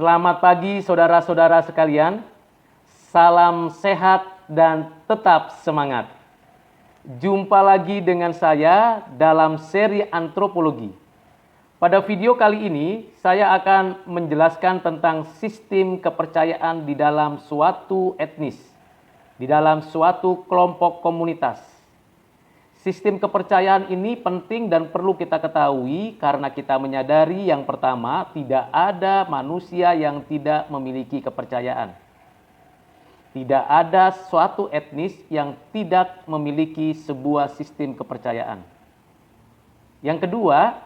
Selamat pagi saudara-saudara sekalian. Salam sehat dan tetap semangat. Jumpa lagi dengan saya dalam seri antropologi. Pada video kali ini saya akan menjelaskan tentang sistem kepercayaan di dalam suatu etnis, di dalam suatu kelompok komunitas. Sistem kepercayaan ini penting dan perlu kita ketahui karena kita menyadari yang pertama, tidak ada manusia yang tidak memiliki kepercayaan. Tidak ada suatu etnis yang tidak memiliki sebuah sistem kepercayaan. Yang kedua,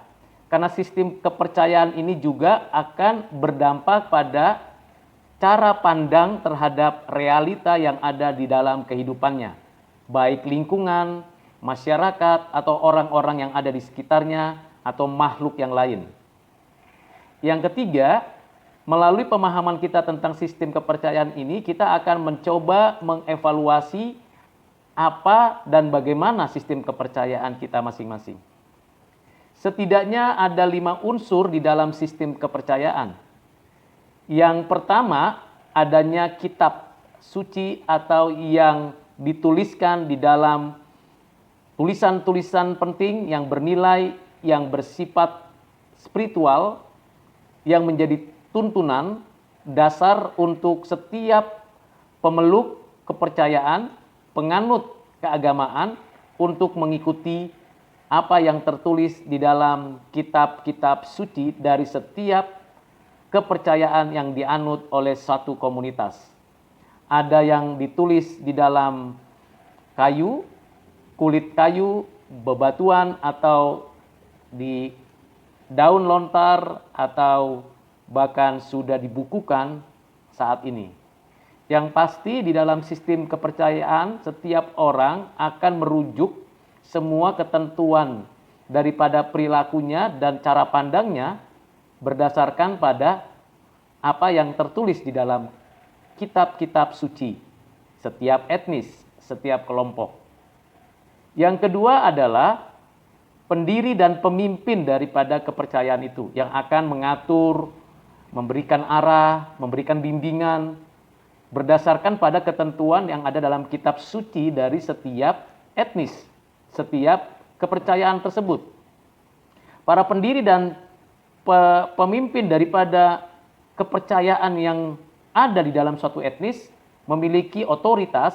karena sistem kepercayaan ini juga akan berdampak pada cara pandang terhadap realita yang ada di dalam kehidupannya, baik lingkungan, masyarakat, atau orang-orang yang ada di sekitarnya, atau makhluk yang lain. Yang ketiga, melalui pemahaman kita tentang sistem kepercayaan ini, kita akan mencoba mengevaluasi apa dan bagaimana sistem kepercayaan kita masing-masing. Setidaknya ada 5 unsur di dalam sistem kepercayaan. Yang pertama, adanya kitab suci atau yang dituliskan di dalam tulisan-tulisan penting yang bernilai, yang bersifat spiritual, yang menjadi tuntunan dasar untuk setiap pemeluk kepercayaan, penganut keagamaan untuk mengikuti apa yang tertulis di dalam kitab-kitab suci dari setiap kepercayaan yang dianut oleh satu komunitas. Ada yang ditulis di dalam kayu, kulit kayu, bebatuan, atau di daun lontar, atau bahkan sudah dibukukan saat ini. Yang pasti di dalam sistem kepercayaan, setiap orang akan merujuk semua ketentuan daripada perilakunya dan cara pandangnya berdasarkan pada apa yang tertulis di dalam kitab-kitab suci setiap etnis, setiap kelompok. Yang kedua adalah pendiri dan pemimpin daripada kepercayaan itu yang akan mengatur, memberikan arah, memberikan bimbingan berdasarkan pada ketentuan yang ada dalam kitab suci dari setiap etnis, setiap kepercayaan tersebut. Para pendiri dan pemimpin daripada kepercayaan yang ada di dalam suatu etnis memiliki otoritas,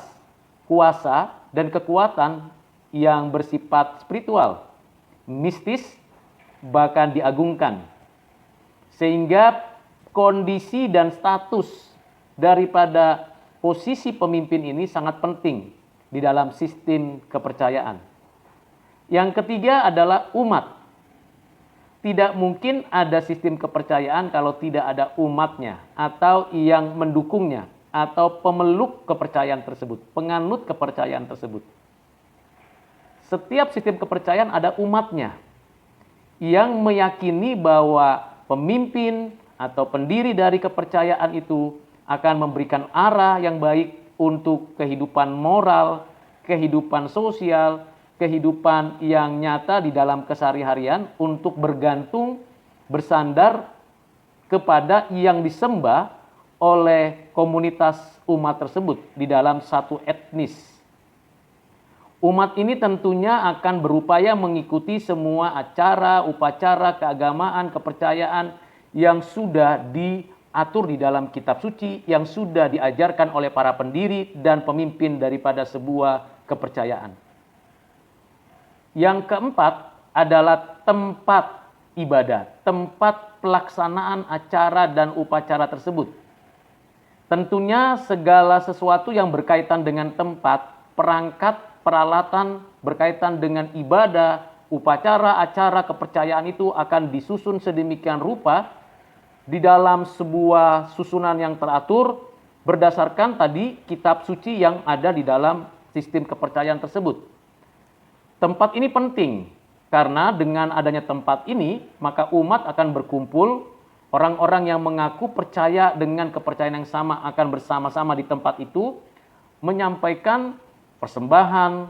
kuasa, dan kekuatan yang bersifat spiritual, mistis, bahkan diagungkan. Sehingga kondisi dan status daripada posisi pemimpin ini sangat penting di dalam sistem kepercayaan. Yang ketiga adalah umat. Tidak mungkin ada sistem kepercayaan kalau tidak ada umatnya atau yang mendukungnya atau pemeluk kepercayaan tersebut, penganut kepercayaan tersebut. Setiap sistem kepercayaan ada umatnya yang meyakini bahwa pemimpin atau pendiri dari kepercayaan itu akan memberikan arah yang baik untuk kehidupan moral, kehidupan sosial, kehidupan yang nyata di dalam keseharian untuk bergantung, bersandar kepada yang disembah oleh komunitas umat tersebut di dalam satu etnis. Umat ini tentunya akan berupaya mengikuti semua acara, upacara, keagamaan, kepercayaan yang sudah diatur di dalam kitab suci, yang sudah diajarkan oleh para pendiri dan pemimpin daripada sebuah kepercayaan. Yang keempat adalah tempat ibadah, tempat pelaksanaan acara dan upacara tersebut. Tentunya segala sesuatu yang berkaitan dengan tempat, perangkat, peralatan berkaitan dengan ibadah, upacara, acara, kepercayaan itu akan disusun sedemikian rupa di dalam sebuah susunan yang teratur berdasarkan tadi kitab suci yang ada di dalam sistem kepercayaan tersebut. Tempat ini penting karena dengan adanya tempat ini maka umat akan berkumpul, orang-orang yang mengaku percaya dengan kepercayaan yang sama akan bersama-sama di tempat itu menyampaikan persembahan,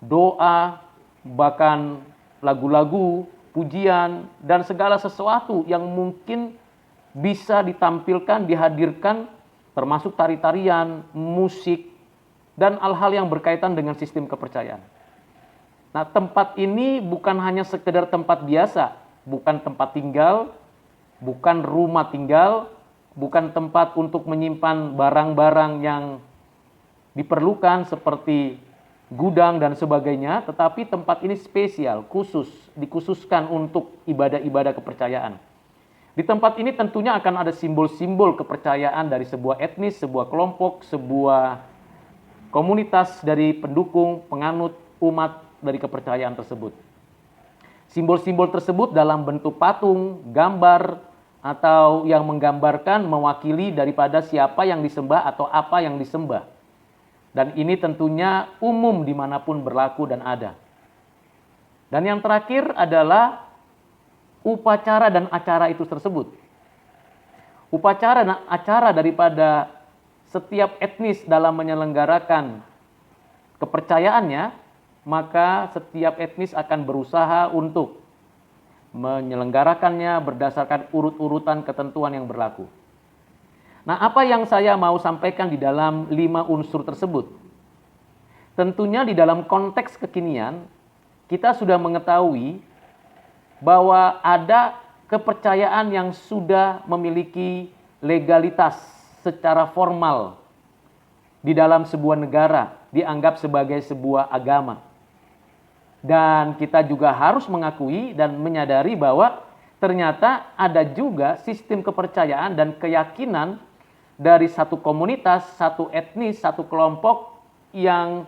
doa, bahkan lagu-lagu, pujian, dan segala sesuatu yang mungkin bisa ditampilkan, dihadirkan, termasuk tari-tarian, musik, dan hal-hal yang berkaitan dengan sistem kepercayaan. Nah, tempat ini bukan hanya sekedar tempat biasa, bukan tempat tinggal, bukan rumah tinggal, bukan tempat untuk menyimpan barang-barang yang diperlukan seperti gudang dan sebagainya, tetapi tempat ini spesial, khusus, dikhususkan untuk ibadah-ibadah kepercayaan. Di tempat ini tentunya akan ada simbol-simbol kepercayaan dari sebuah etnis, sebuah kelompok, sebuah komunitas dari pendukung, penganut, umat dari kepercayaan tersebut. Simbol-simbol tersebut dalam bentuk patung, gambar, atau yang menggambarkan, mewakili daripada siapa yang disembah atau apa yang disembah. Dan ini tentunya umum dimanapun berlaku dan ada. Dan yang terakhir adalah upacara dan acara itu tersebut. Upacara dan acara daripada setiap etnis dalam menyelenggarakan kepercayaannya, maka setiap etnis akan berusaha untuk menyelenggarakannya berdasarkan urut-urutan ketentuan yang berlaku. Nah, apa yang saya mau sampaikan di dalam 5 unsur tersebut? Tentunya di dalam konteks kekinian, kita sudah mengetahui bahwa ada kepercayaan yang sudah memiliki legalitas secara formal di dalam sebuah negara, dianggap sebagai sebuah agama. Dan kita juga harus mengakui dan menyadari bahwa ternyata ada juga sistem kepercayaan dan keyakinan dari satu komunitas, satu etnis, satu kelompok yang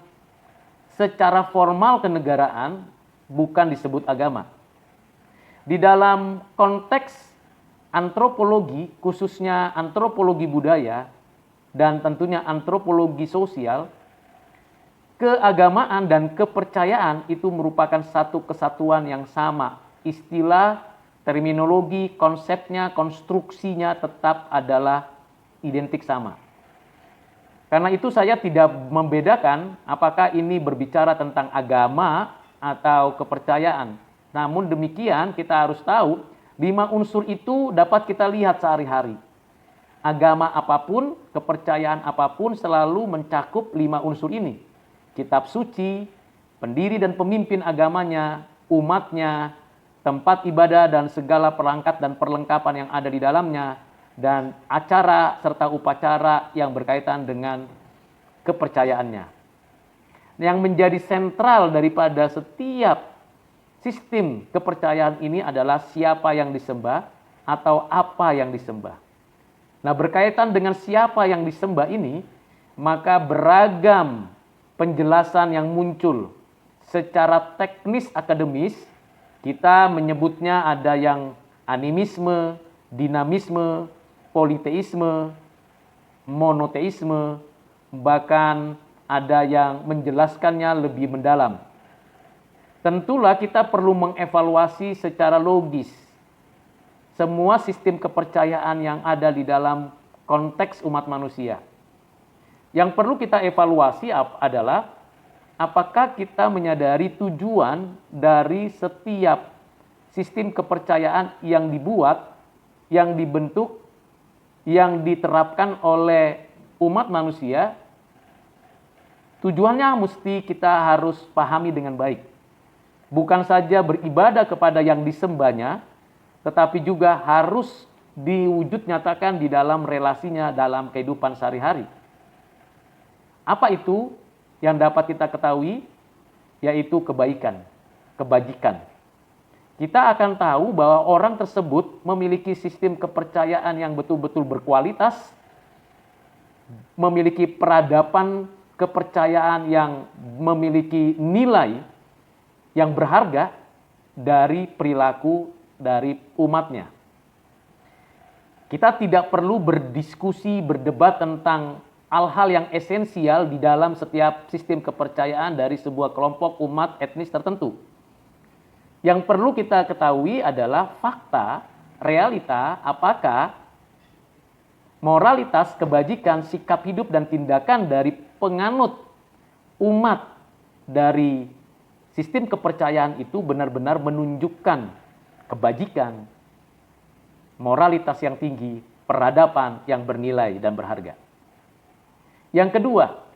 secara formal kenegaraan bukan disebut agama. Di dalam konteks antropologi, khususnya antropologi budaya dan tentunya antropologi sosial, keagamaan dan kepercayaan itu merupakan satu kesatuan yang sama. Istilah, terminologi, konsepnya, konstruksinya tetap adalah identik sama. Karena itu saya tidak membedakan apakah ini berbicara tentang agama atau kepercayaan. Namun demikian kita harus tahu 5 unsur itu dapat kita lihat sehari-hari. Agama apapun, kepercayaan apapun selalu mencakup 5 unsur ini. Kitab suci, pendiri dan pemimpin agamanya, umatnya, tempat ibadah dan segala perangkat dan perlengkapan yang ada di dalamnya, dan acara serta upacara yang berkaitan dengan kepercayaannya. Yang menjadi sentral daripada setiap sistem kepercayaan ini adalah siapa yang disembah atau apa yang disembah. Nah, berkaitan dengan siapa yang disembah ini, maka beragam penjelasan yang muncul secara teknis akademis. Kita menyebutnya ada yang animisme, dinamisme, politeisme, monoteisme, bahkan ada yang menjelaskannya lebih mendalam. Tentulah kita perlu mengevaluasi secara logis semua sistem kepercayaan yang ada di dalam konteks umat manusia. Yang perlu kita evaluasi adalah apakah kita menyadari tujuan dari setiap sistem kepercayaan yang dibuat, yang dibentuk, yang diterapkan oleh umat manusia. Tujuannya mesti kita harus pahami dengan baik. Bukan saja beribadah kepada yang disembahnya, tetapi juga harus diwujud nyatakan di dalam relasinya dalam kehidupan sehari-hari. Apa itu yang dapat kita ketahui? Yaitu kebaikan, kebajikan. Kita akan tahu bahwa orang tersebut memiliki sistem kepercayaan yang betul-betul berkualitas, memiliki peradaban kepercayaan yang memiliki nilai yang berharga dari perilaku dari umatnya. Kita tidak perlu berdiskusi, berdebat tentang hal-hal yang esensial di dalam setiap sistem kepercayaan dari sebuah kelompok umat etnis tertentu. Yang perlu kita ketahui adalah fakta, realita, apakah moralitas, kebajikan, sikap hidup, dan tindakan dari penganut umat dari sistem kepercayaan itu benar-benar menunjukkan kebajikan, moralitas yang tinggi, peradaban yang bernilai dan berharga. Yang kedua,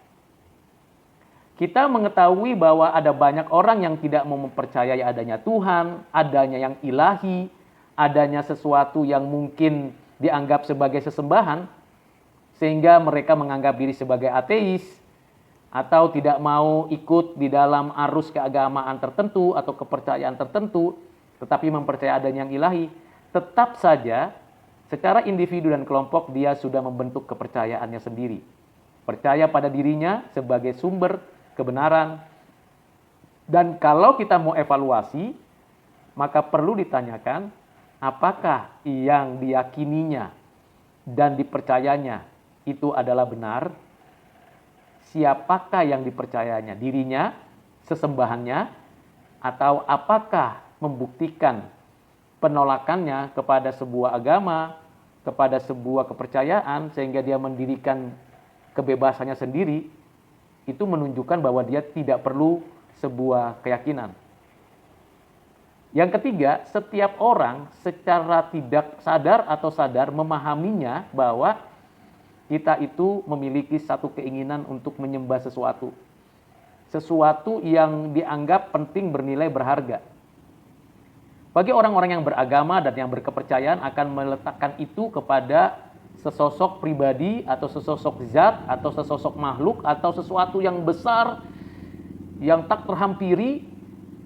kita mengetahui bahwa ada banyak orang yang tidak mau mempercayai adanya Tuhan, adanya yang ilahi, adanya sesuatu yang mungkin dianggap sebagai sesembahan, sehingga mereka menganggap diri sebagai ateis, atau tidak mau ikut di dalam arus keagamaan tertentu atau kepercayaan tertentu, tetapi mempercayai adanya yang ilahi. Tetap saja, secara individu dan kelompok dia sudah membentuk kepercayaannya sendiri. Percaya pada dirinya sebagai sumber kebenaran. Dan kalau kita mau evaluasi, maka perlu ditanyakan, apakah yang diyakininya dan dipercayanya itu adalah benar? Siapakah yang dipercayanya? Dirinya, sesembahannya, atau apakah membuktikan penolakannya kepada sebuah agama, kepada sebuah kepercayaan, sehingga dia mendirikan kebebasannya sendiri, itu menunjukkan bahwa dia tidak perlu sebuah keyakinan. Yang ketiga, setiap orang secara tidak sadar atau sadar memahaminya bahwa kita itu memiliki satu keinginan untuk menyembah sesuatu. Sesuatu yang dianggap penting, bernilai, berharga. Bagi orang-orang yang beragama dan yang berkepercayaan akan meletakkan itu kepada sesosok pribadi atau sesosok zat atau sesosok makhluk atau sesuatu yang besar yang tak terhampiri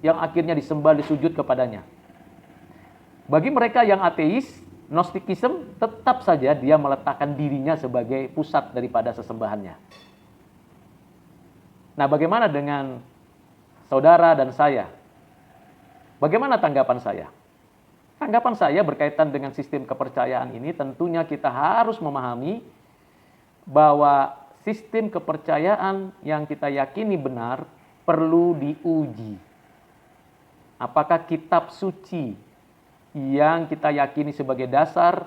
yang akhirnya disembah, disujud kepadanya. Bagi mereka yang ateis, Gnostikisme, tetap saja dia meletakkan dirinya sebagai pusat daripada sesembahannya. Nah, bagaimana dengan saudara dan saya? Bagaimana tanggapan saya? Tanggapan saya berkaitan dengan sistem kepercayaan ini, tentunya kita harus memahami bahwa sistem kepercayaan yang kita yakini benar perlu diuji. Apakah kitab suci yang kita yakini sebagai dasar,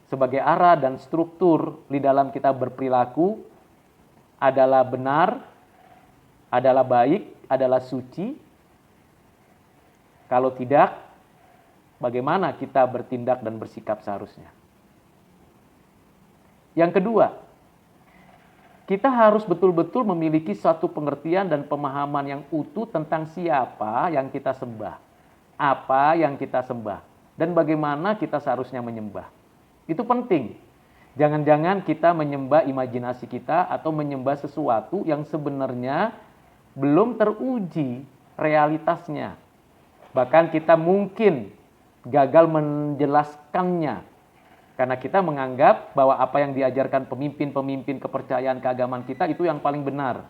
sebagai arah dan struktur di dalam kita berperilaku adalah benar, adalah baik, adalah suci? Kalau tidak, bagaimana kita bertindak dan bersikap seharusnya? Yang kedua, kita harus betul-betul memiliki suatu pengertian dan pemahaman yang utuh tentang siapa yang kita sembah, apa yang kita sembah, dan bagaimana kita seharusnya menyembah. Itu penting. Jangan-jangan kita menyembah imajinasi kita atau menyembah sesuatu yang sebenarnya belum teruji realitasnya. Bahkan kita mungkin gagal menjelaskannya karena kita menganggap bahwa apa yang diajarkan pemimpin-pemimpin kepercayaan keagamaan kita itu yang paling benar.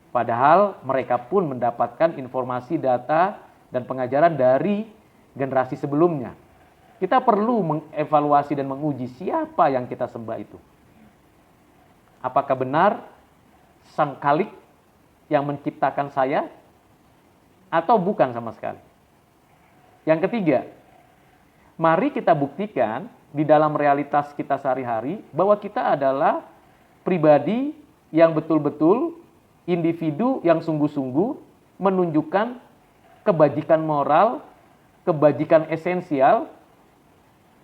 Padahal mereka pun mendapatkan informasi, data, dan pengajaran dari generasi sebelumnya. Kita perlu mengevaluasi dan menguji siapa yang kita sembah itu. Apakah benar Sang Khalik yang menciptakan saya atau bukan sama sekali? Yang ketiga, mari kita buktikan di dalam realitas kita sehari-hari bahwa kita adalah pribadi yang betul-betul individu yang sungguh-sungguh menunjukkan kebajikan moral, kebajikan esensial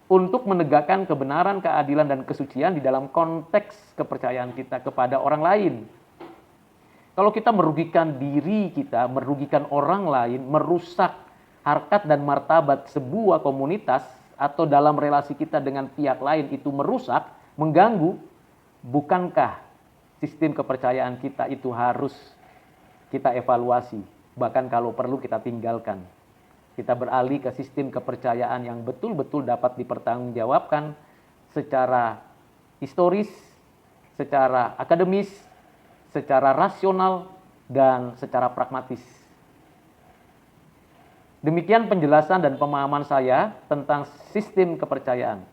untuk menegakkan kebenaran, keadilan, dan kesucian di dalam konteks kepercayaan kita kepada orang lain. Kalau kita merugikan diri kita, merugikan orang lain, merusak harkat dan martabat sebuah komunitas, atau dalam relasi kita dengan pihak lain itu merusak, mengganggu, bukankah sistem kepercayaan kita itu harus kita evaluasi? Bahkan kalau perlu kita tinggalkan. Kita beralih ke sistem kepercayaan yang betul-betul dapat dipertanggungjawabkan secara historis, secara akademis, secara rasional, dan secara pragmatis. Demikian penjelasan dan pemahaman saya tentang sistem kepercayaan.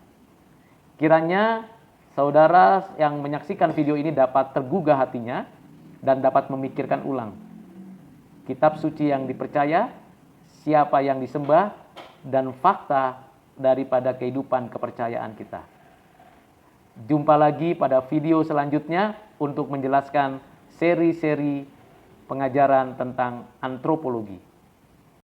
Kiranya saudara yang menyaksikan video ini dapat tergugah hatinya dan dapat memikirkan ulang. Kitab suci yang dipercaya, siapa yang disembah, dan fakta daripada kehidupan kepercayaan kita. Jumpa lagi pada video selanjutnya untuk menjelaskan seri-seri pengajaran tentang antropologi.